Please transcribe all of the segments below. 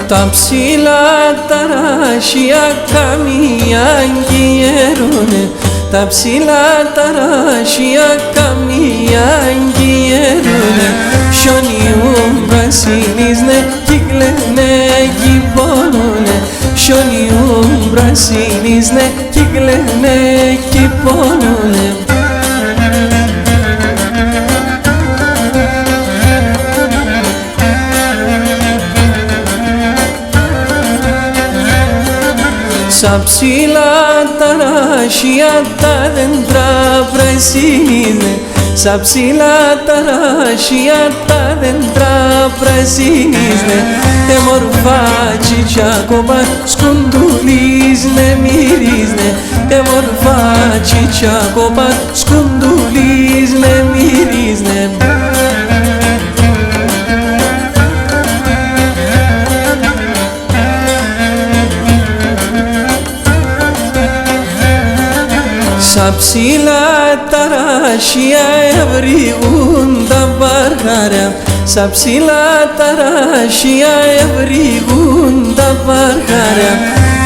Τα ψηλά τα ράσια καμία αγγιέρουνε, τα ψηλά τα ράσια καμία αγγιέρουνε. Σιονιούν πρασίνισνε κι κλαίνε κι πόνουνε, σιονιούν πρασίνισνε κι κλαίνε κι πόνουνε. Σαν ψηλά τα ράσια τα δέντρα πρασίνισνε, σαν ψηλά τα ράσια τα δέντρα πρασίνισνε. Μορφά τσιτσάκοπα σκουντουλίσνε μυρίσνε, μορφά τσιτσάκοπα σκουντουλίσνε μυρίσνε. Σαν ψηλά τα ράσια ευρύγουν τα βαρχάρια, σαν ψηλά τα ράσια ευρύγουν τα βαρχάρια.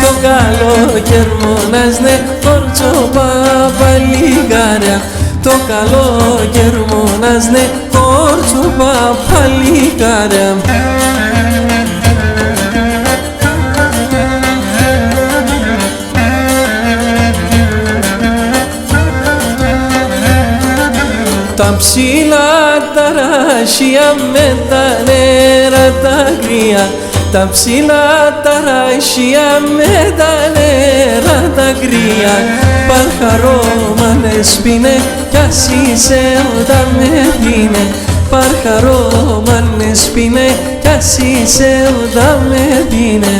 Το καλοκαιρμόνασνε κορτσόπα παλικάρια, το καλοκαιρμόνασνε κορτσόπα παλικάρια. Τα ψηλά τα ράσια με τα νερά τα κρύα, τα ψηλά τα ράσια με τα νερά τα κρύα. Παρχαρόμανες πίνε κι ας είσαι όταν με δίνε, παρχαρόμανες πίνε κι ας είσαι όταν με δίνε.